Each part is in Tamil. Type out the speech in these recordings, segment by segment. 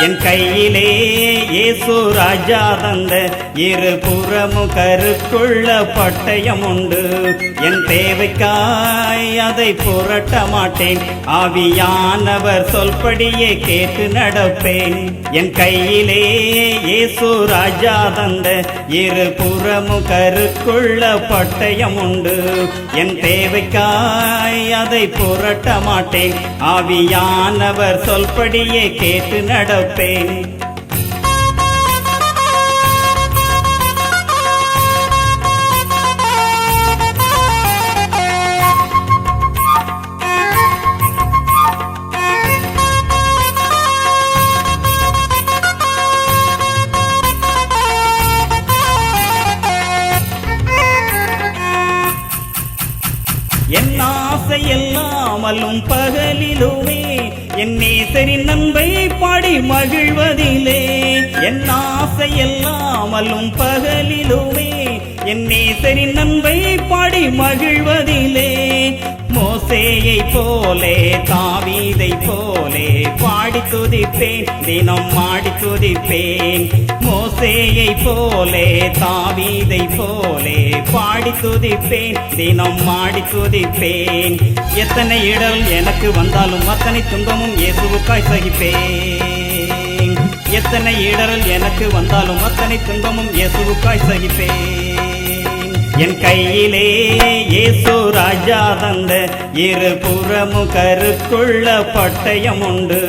என் கையிலே இயேசு ராஜா தந்த இருபுறமும் கருக்குள்ள பட்டயம் உண்டு. என் தேவைக்காய் அதை புரட்ட மாட்டேன், ஆவியானவர் சொல்படியே கேட்டு நடப்பேன். என் கையிலே இயேசு ராஜா தந்த இருபுறமும் கருக்குள்ள பட்டயம் உண்டு. என் தேவைக்காய் அதை புரட்ட மாட்டேன், ஆவியானவர் சொல்படியே கேட்டு நடப்பேன். என் ஆசை எல்லாமலும் பகலிலுமே என் நேசரின் அன்பை பாடி மகிழ்வதிலே. என் ஆசை எல்லாமலும் பகலிலுமே என் நேசரின் அன்பை பாடி மகிழ்வதிலே. மோசேயை போலே தாவீதை போலே பாடி துதிப்பேன், தினம் மாடி துதிப்பேன். மோசேயை போலே தாவீதை போலே பாடி துதிப்பேன், தினம் மாடி துதிப்பேன். எத்தனை இடர் எனக்கு வந்தாலும் அத்தனை துன்பமும் இயேசுவுக்காய் சகிப்பேன். எத்தனை இடரல் எனக்கு வந்தாலும் அத்தனை துன்பமும் இயேசுவுக்காய் சகிப்பேன். என் கையிலே இயேசு ராஜா தந்த இருபுறமும் கருக்குள்ள பட்டயம் உண்டு.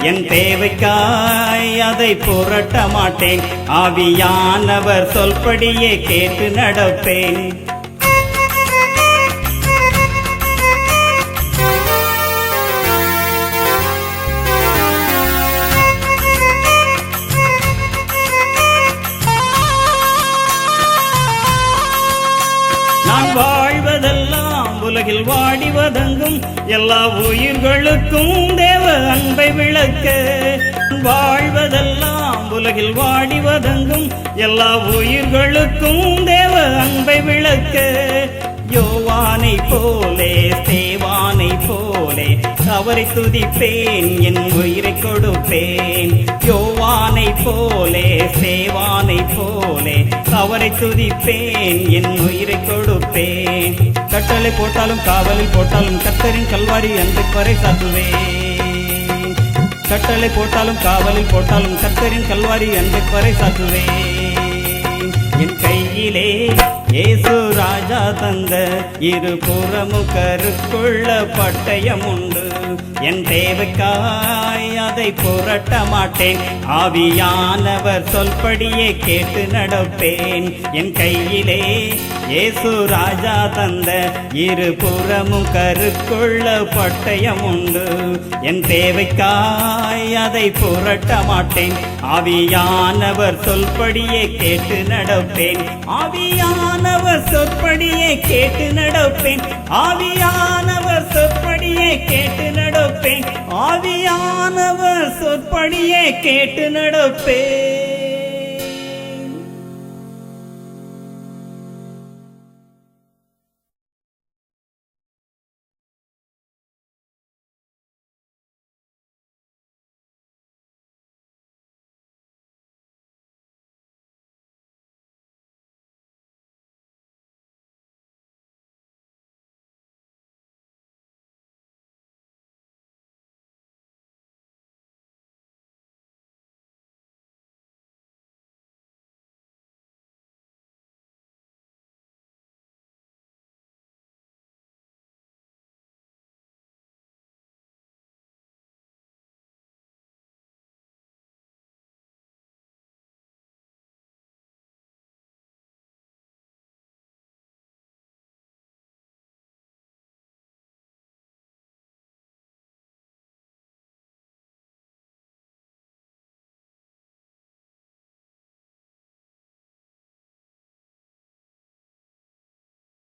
என் தேவைக்காய் அதை புரட்ட மாட்டேன், ஆவியானவர் சொல்படியே கேட்டு நடப்பேன். நான் வாழ்வதெல்லாம் உலகில் வாடி வதங்கும் எல்லா உயிர்களுக்கும் தேவ அன்பை விளக்க. வாழ்வதெல்லாம் உலகில் வாடி வதங்கும் எல்லா உயிர்களுக்கும் தேவ அன்பை விளக்க. யோவானை போலே சேவானை போலே அவரை துதிப்பேன், என் உயிரை கொடுப்பேன். யோவானை போலே சேவானை போலே அவரை துதிப்பேன், என் உயிரை கொடுப்பேன். கட்டளை போட்டாலும் காவலில் போட்டாலும் கர்த்தரின் கல்வாரி அன்பை பறை சாற்றுவேன். கட்டளை போட்டாலும் காவலில் போட்டாலும் கர்த்தரின் கல்வாரி அன்பை பறை சாற்றுவேன். என் கையிலே இயேசு ராஜா தந்த இருபுறமும் கருக்குள்ள பட்டயம் உண்டு. என் தேவைக்காய் அதை புரட்ட மாட்டேன், ஆவியானவர் சொல்படியே கேட்டு நடப்பேன். என் கையிலே இயேசு ராஜா தந்த இருபுறமும் கருக்குள்ள பட்டயம் உண்டு. என் தேவைக்காய் அதை புரட்ட மாட்டேன், ஆவியானவர் சொல்படியே கேட்டு நடப்பேன். ஆவியானவர் சொற்படியே கேட்டு நடப்பேன், ஆவியானவர் சொற்படியே கேட்டு நடப்பேன், ஆவியானவர் சொற்படியே கேட்டு நடப்பேன்.